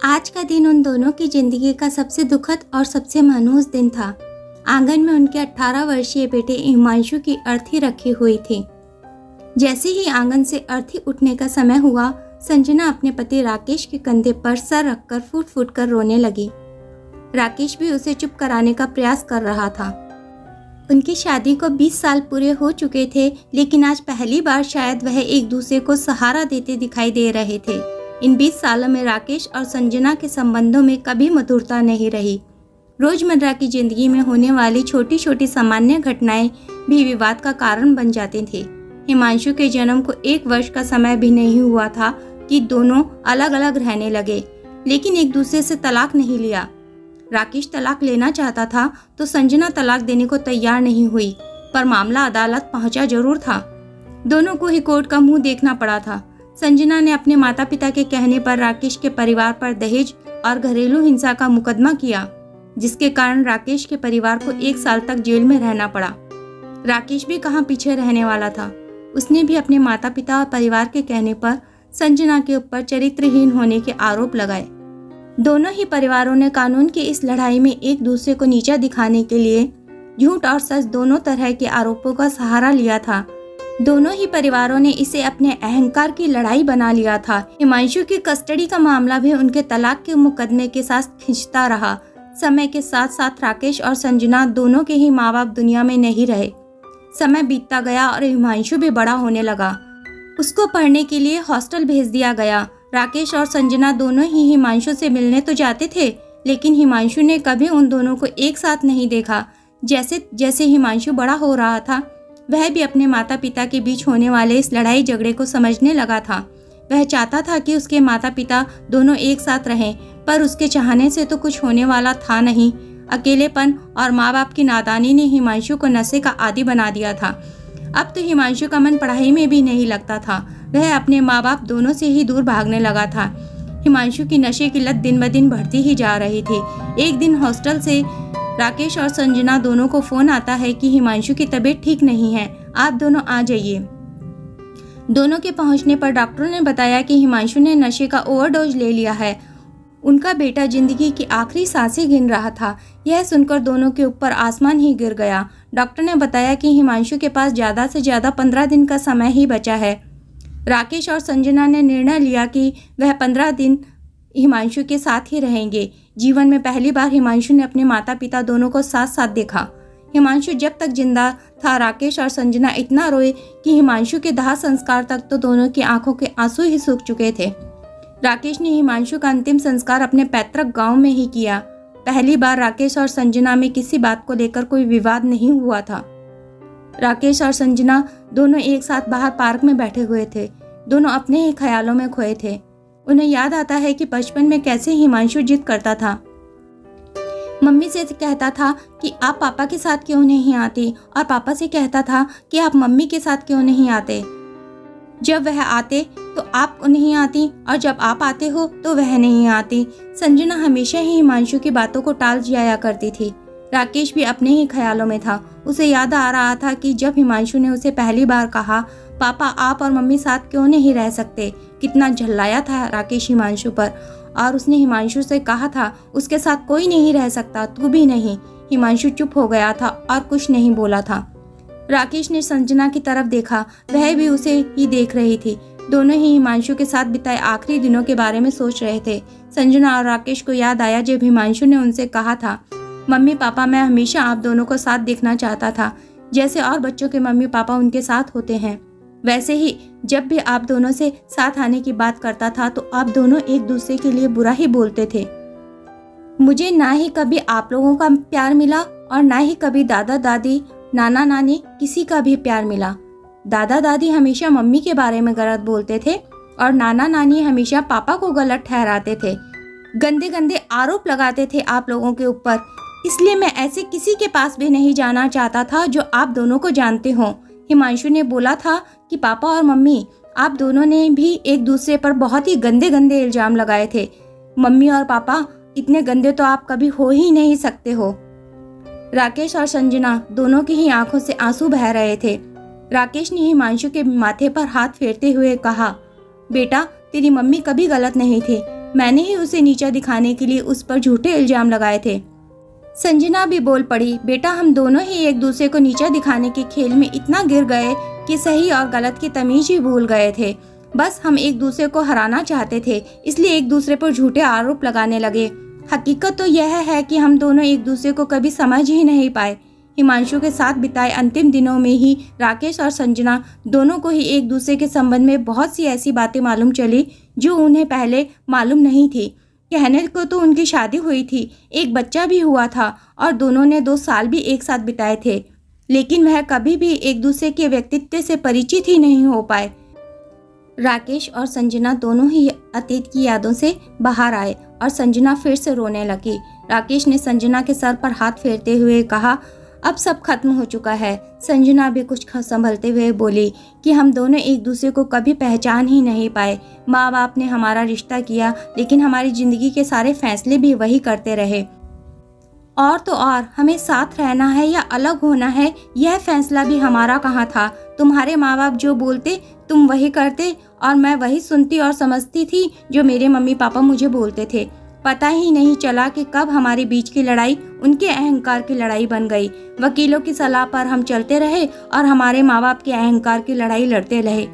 आज का दिन उन दोनों की जिंदगी का सबसे दुखद और सबसे मनहूस दिन था। आंगन में उनके 18 वर्षीय बेटे हिमांशु की अर्थी रखी हुई थी। जैसे ही आंगन से अर्थी उठने का समय हुआ, संजना अपने पति राकेश के कंधे पर सर रखकर फूट फूट कर रोने लगी। राकेश भी उसे चुप कराने का प्रयास कर रहा था। उनकी शादी को 20 साल पूरे हो चुके थे, लेकिन आज पहली बार शायद वह एक दूसरे को सहारा देते दिखाई दे रहे थे। इन 20 सालों में राकेश और संजना के संबंधों में कभी मधुरता नहीं रही। रोजमर्रा की जिंदगी में होने वाली छोटी छोटी सामान्य घटनाएं भी विवाद का कारण बन जाती थी। हिमांशु के जन्म को 1 वर्ष का समय भी नहीं हुआ था कि दोनों अलग अलग रहने लगे, लेकिन एक दूसरे से तलाक नहीं लिया। राकेश तलाक लेना चाहता था तो संजना तलाक देने को तैयार नहीं हुई, पर मामला अदालत पहुंचा जरूर था। दोनों को ही कोर्ट का मुंह देखना पड़ा था। संजना ने अपने माता पिता के कहने पर राकेश के परिवार पर दहेज और घरेलू हिंसा का मुकदमा किया, जिसके कारण राकेश के परिवार को 1 साल तक जेल में रहना पड़ा। राकेश भी कहाँ पीछे रहने वाला था। उसने भी अपने माता पिता और परिवार के कहने पर संजना के ऊपर चरित्रहीन होने के आरोप लगाए। दोनों ही परिवारों ने कानून की इस लड़ाई में एक दूसरे को नीचा दिखाने के लिए झूठ और सच दोनों तरह के आरोपों का सहारा लिया था। दोनों ही परिवारों ने इसे अपने अहंकार की लड़ाई बना लिया था। हिमांशु की कस्टडी का मामला भी उनके तलाक के मुकदमे के साथ खिंचता रहा। समय के साथ साथ राकेश और संजना दोनों के ही माँ बाप दुनिया में नहीं रहे। समय बीतता गया और हिमांशु भी बड़ा होने लगा। उसको पढ़ने के लिए हॉस्टल भेज दिया गया। राकेश और संजना दोनों ही हिमांशु से मिलने तो जाते थे, लेकिन हिमांशु ने कभी उन दोनों को एक साथ नहीं देखा। जैसे जैसे हिमांशु बड़ा हो रहा था, वह भी अपने माता पिता के बीच होने वाले इस लड़ाई झगड़े को समझने लगा था। वह चाहता था कि उसके माता पिता दोनों एक साथ रहें, पर उसके चाहने से तो कुछ होने वाला था नहीं। अकेलेपन और माँ बाप की नादानी ने हिमांशु को नशे का आदी बना दिया था। अब तो हिमांशु का मन पढ़ाई में भी नहीं लगता था। वह अपने माँ बाप दोनों से ही दूर भागने लगा था। हिमांशु की नशे की लत दिन ब दिन बढ़ती ही जा रही थी। एक दिन हॉस्टल से राकेश और संजना दोनों को फोन आता है कि हिमांशु की तबीयत ठीक नहीं है, आप दोनों आ जाइए। दोनों के पहुंचने पर डॉक्टरों ने बताया कि हिमांशु ने नशे का ओवरडोज ले लिया है। उनका बेटा जिंदगी की आखिरी सांसें गिन रहा था। यह सुनकर दोनों के ऊपर आसमान ही गिर गया। डॉक्टर ने बताया कि हिमांशु के पास ज्यादा से ज्यादा 15 दिन का समय ही बचा है। राकेश और संजना ने निर्णय लिया कि वह 15 दिन हिमांशु के साथ ही रहेंगे। जीवन में पहली बार हिमांशु ने अपने माता पिता दोनों को साथ साथ देखा। हिमांशु जब तक जिंदा था, राकेश और संजना इतना रोए कि हिमांशु के दाह संस्कार तक तो दोनों की आंखों के आंसू ही सूख चुके थे। राकेश ने हिमांशु का अंतिम संस्कार अपने पैतृक गांव में ही किया। पहली बार राकेश और संजना में किसी बात को लेकर कोई विवाद नहीं हुआ था। राकेश और संजना दोनों एक साथ बाहर पार्क में बैठे हुए थे। दोनों अपने ही ख्यालों में खोए थे। उन्हें याद आता है कि बचपन में कैसे हिमांशु जिद करता था। मम्मी से कहता था कि आप पापा के साथ क्यों नहीं आती, और पापा से कहता था कि आप मम्मी के साथ क्यों नहीं आते। जब वह आते तो आप नहीं आती, और जब आप आते हो तो वह नहीं आती। संजना हमेशा ही हिमांशु की बातों को टाल जाया करती थी। राकेश भी अपने ही ख्यालों में था। उसे याद आ रहा था कि जब हिमांशु ने उसे पहली बार कहा, पापा आप और मम्मी साथ क्यों नहीं रह सकते, कितना झल्लाया था राकेश हिमांशु पर। और उसने हिमांशु से कहा था उसके साथ कोई नहीं रह सकता, तू भी नहीं। हिमांशु चुप हो गया था और कुछ नहीं बोला था। राकेश ने संजना की तरफ देखा, वह भी उसे ही देख रही थी। दोनों ही हिमांशु के साथ बिताए आखिरी दिनों के बारे में सोच रहे थे। संजना और राकेश को याद आया जब हिमांशु ने उनसे कहा था, मम्मी पापा मैं हमेशा आप दोनों को साथ देखना चाहता था। जैसे और बच्चों के मम्मी पापा उनके साथ होते हैं, वैसे ही जब भी आप दोनों से साथ आने की बात करता था तो आप दोनों एक दूसरे के लिए बुरा ही बोलते थे। मुझे ना ही कभी आप लोगों का प्यार मिला और ना ही कभी दादा दादी नाना नानी किसी का भी प्यार मिला। दादा दादी हमेशा मम्मी के बारे में गलत बोलते थे और नाना नानी हमेशा पापा को गलत ठहराते थे। गंदे गंदे आरोप लगाते थे आप लोगों के ऊपर। इसलिए मैं ऐसे किसी के पास भी नहीं जाना चाहता था जो आप दोनों को जानते हो। हिमांशु ने बोला था कि पापा और मम्मी आप दोनों ने भी एक दूसरे पर बहुत ही गंदे गंदे इल्जाम लगाए थे। मम्मी और पापा इतने गंदे तो आप कभी हो ही नहीं सकते हो। राकेश और संजना दोनों की ही आंखों से आंसू बह रहे थे। राकेश ने हिमांशु के माथे पर हाथ फेरते हुए कहा, बेटा तेरी मम्मी कभी गलत नहीं थी। मैंने ही उसे नीचा दिखाने के लिए उस पर झूठे इल्जाम लगाए थे। संजना भी बोल पड़ी, बेटा हम दोनों ही एक दूसरे को नीचा दिखाने के खेल में इतना गिर गए कि सही और गलत की तमीज ही भूल गए थे। बस हम एक दूसरे को हराना चाहते थे, इसलिए एक दूसरे पर झूठे आरोप लगाने लगे। हकीकत तो यह है कि हम दोनों एक दूसरे को कभी समझ ही नहीं पाए। हिमांशु के साथ बिताए अंतिम दिनों में ही राकेश और संजना दोनों को ही एक दूसरे के संबंध में बहुत सी ऐसी बातें मालूम चली जो उन्हें पहले मालूम नहीं थी। कहने को तो उनकी शादी हुई थी, एक बच्चा भी हुआ था और दोनों ने 2 साल भी एक साथ बिताए थे, लेकिन वह कभी भी एक दूसरे के व्यक्तित्व से परिचित ही नहीं हो पाए। राकेश और संजना दोनों ही अतीत की यादों से बाहर आए और संजना फिर से रोने लगी। राकेश ने संजना के सर पर हाथ फेरते हुए कहा, अब सब खत्म हो चुका है। संजना भी कुछ संभलते हुए बोली कि हम दोनों एक दूसरे को कभी पहचान ही नहीं पाए। माँ बाप ने हमारा रिश्ता किया, लेकिन हमारी जिंदगी के सारे फैसले भी वही करते रहे। और तो और हमें साथ रहना है या अलग होना है, यह फैसला भी हमारा कहाँ था। तुम्हारे माँ बाप जो बोलते तुम वही करते और मैं वही सुनती और समझती थी जो मेरे मम्मी पापा मुझे बोलते थे। पता ही नहीं चला कि कब हमारे बीच की लड़ाई उनके अहंकार की लड़ाई बन गई। वकीलों की सलाह पर हम चलते रहे और हमारे माँ बाप के अहंकार की लड़ाई लड़ते रहे,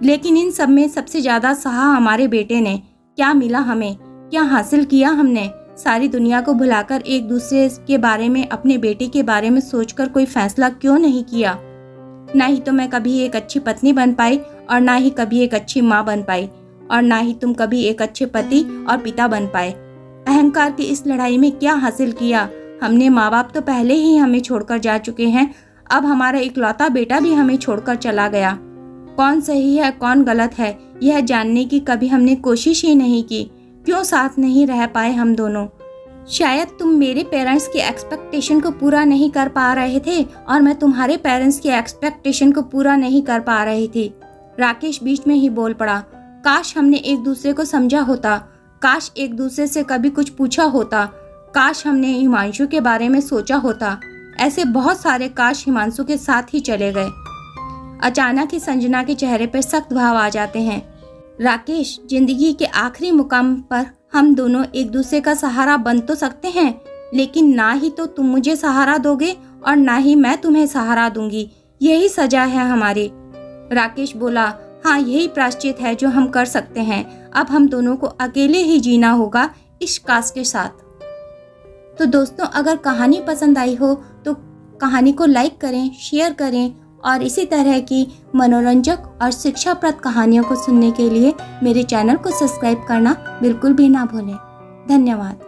लेकिन इन सब में सबसे ज्यादा सहा हमारे बेटे ने। क्या मिला हमें, क्या हासिल किया हमने? सारी दुनिया को भुलाकर एक दूसरे के बारे में, अपने बेटे के बारे में सोचकर कोई फैसला क्यों नहीं किया? ना ही तो मैं कभी एक अच्छी पत्नी बन पाई और ना ही कभी एक अच्छी माँ बन पाई और ना ही तुम कभी एक अच्छे पति और पिता बन पाए। अहंकार की इस लड़ाई में क्या हासिल किया हमने? माँ बाप तो पहले ही हमें छोड़कर जा चुके हैं, अब हमारा इकलौता बेटा भी हमें छोड़कर चला गया। कौन सही है कौन गलत है यह जानने की कभी हमने कोशिश ही नहीं की। क्यों साथ नहीं रह पाए हम दोनों? शायद तुम मेरे पेरेंट्स की एक्सपेक्टेशन को पूरा नहीं कर पा रहे थे और मैं तुम्हारे पेरेंट्स की एक्सपेक्टेशन को पूरा नहीं कर पा रही थी। राकेश बीच में ही बोल पड़ा, काश हमने एक दूसरे को समझा होता, काश एक दूसरे से कभी कुछ पूछा होता, काश हमने हिमांशु के बारे में सोचा होता। ऐसे बहुत सारे काश हिमांशु के साथ ही चले गए। अचानक ही संजना के चेहरे पर सख्त भाव आ जाते हैं। राकेश, जिंदगी के आखिरी मुकाम पर हम दोनों एक दूसरे का सहारा बन तो सकते हैं, लेकिन ना ही तो तुम मुझे सहारा दोगे और ना ही मैं तुम्हें सहारा दूंगी। यही सजा है हमारी। राकेश बोला, हाँ यही प्रायश्चित है जो हम कर सकते हैं। अब हम दोनों को अकेले ही जीना होगा इस कास्ट के साथ। तो दोस्तों, अगर कहानी पसंद आई हो तो कहानी को लाइक करें, शेयर करें और इसी तरह की मनोरंजक और शिक्षाप्रद कहानियों को सुनने के लिए मेरे चैनल को सब्सक्राइब करना बिल्कुल भी ना भूलें। धन्यवाद।